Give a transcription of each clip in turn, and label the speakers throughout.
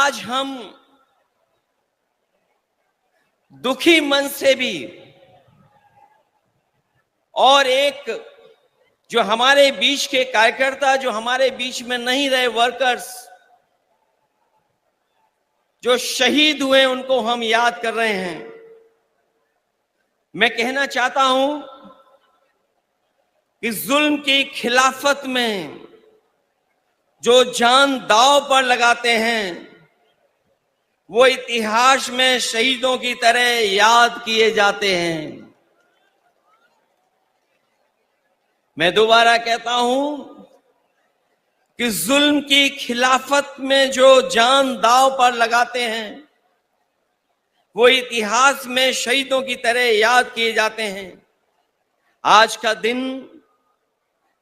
Speaker 1: आज हम दुखी मन से भी और एक जो हमारे बीच के कार्यकर्ता जो हमारे बीच में नहीं रहे, वर्कर्स जो शहीद हुए, उनको हम याद कर रहे हैं। मैं कहना चाहता हूं कि जुल्म की खिलाफत में जो जान दांव पर लगाते हैं वो इतिहास में शहीदों की तरह याद किए जाते हैं। मैं दोबारा कहता हूं कि जुल्म की खिलाफत में जो जान दांव पर लगाते हैं वो इतिहास में शहीदों की तरह याद किए जाते हैं। आज का दिन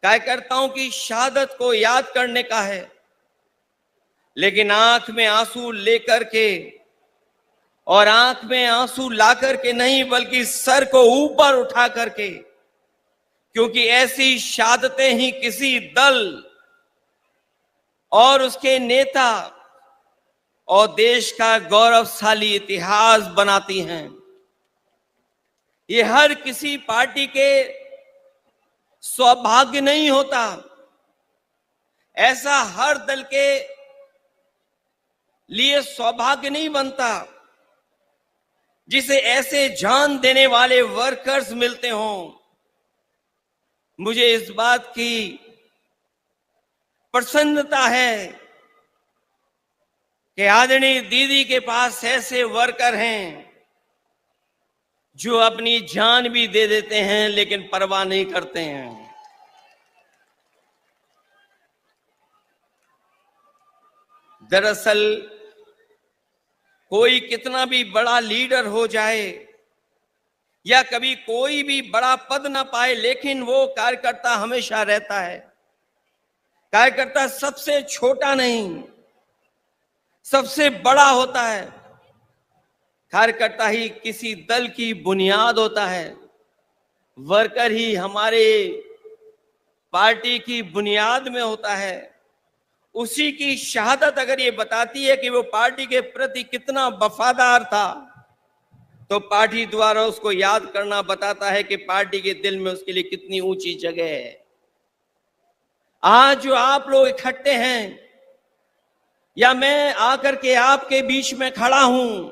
Speaker 1: कार्यकर्ताओं की शहादत को याद करने का है, लेकिन आंख में आंसू लेकर के और आंख में आंसू ला करके नहीं, बल्कि सर को ऊपर उठा करके, क्योंकि ऐसी शहादतें ही किसी दल और उसके नेता और देश का गौरवशाली इतिहास बनाती हैं। ये हर किसी पार्टी के सौभाग्य नहीं होता, ऐसा हर दल के लिए सौभाग्य नहीं बनता जिसे ऐसे जान देने वाले वर्कर्स मिलते हों। मुझे इस बात की प्रसन्नता है कि आदरणीय दीदी के पास ऐसे वर्कर हैं जो अपनी जान भी दे देते हैं लेकिन परवाह नहीं करते हैं। दरअसल कोई कितना भी बड़ा लीडर हो जाए या कभी कोई भी बड़ा पद ना पाए, लेकिन वो कार्यकर्ता हमेशा रहता है। कार्यकर्ता सबसे छोटा नहीं, सबसे बड़ा होता है। कार्यकर्ता ही किसी दल की बुनियाद होता है। वर्कर ही हमारे पार्टी की बुनियाद में होता है। उसी की शहादत अगर ये बताती है कि वो पार्टी के प्रति कितना वफादार था, तो पार्टी द्वारा उसको याद करना बताता है कि पार्टी के दिल में उसके लिए कितनी ऊंची जगह है। आज जो आप लोग इकट्ठे हैं या मैं आकर के आपके बीच में खड़ा हूं,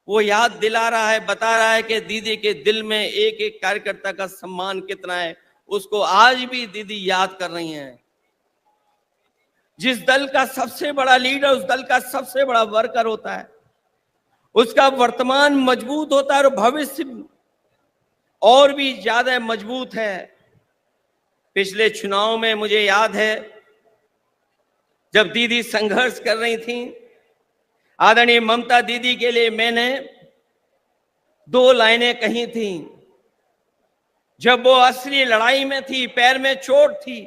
Speaker 1: वो याद दिला रहा है, बता रहा है कि दीदी के दिल में एक एक कार्यकर्ता का सम्मान कितना है। उसको आज भी दीदी याद कर रही हैं। जिस दल का सबसे बड़ा लीडर उस दल का सबसे बड़ा वर्कर होता है, उसका वर्तमान मजबूत होता है और भविष्य और भी ज्यादा मजबूत है। पिछले चुनाव में मुझे याद है जब दीदी संघर्ष कर रही थी, आदरणीय ममता दीदी के लिए मैंने 2 लाइनें कही थी। जब वो असली लड़ाई में थी, पैर में चोट थी,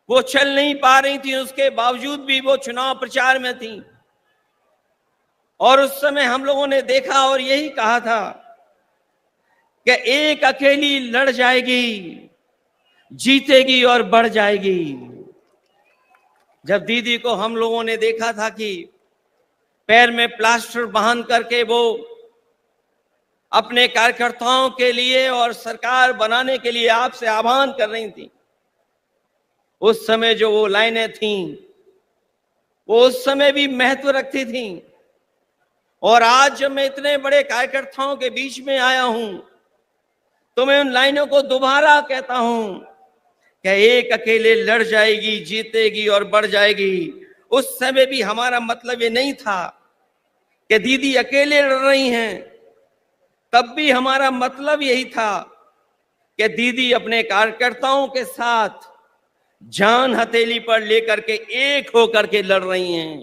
Speaker 1: वो चल नहीं पा रही थी, उसके बावजूद भी वो चुनाव प्रचार में थी। और उस समय हम लोगों ने देखा और यही कहा था कि एक अकेली लड़ जाएगी, जीतेगी और बढ़ जाएगी। जब दीदी को हम लोगों ने देखा था कि पैर में प्लास्टर बांध करके वो अपने कार्यकर्ताओं के लिए और सरकार बनाने के लिए आपसे आह्वान कर रही थी, उस समय जो वो लाइनें थीं वो उस समय भी महत्व रखती थीं। और आज जब मैं इतने बड़े कार्यकर्ताओं के बीच में आया हूं तो मैं उन लाइनों को दोबारा कहता हूं कि एक अकेले लड़ जाएगी, जीतेगी और बढ़ जाएगी। उस समय भी हमारा मतलब ये नहीं था कि दीदी अकेले लड़ रही हैं, तब भी हमारा मतलब यही था कि दीदी अपने कार्यकर्ताओं के साथ जान हथेली पर लेकर के एक होकर के लड़ रही हैं।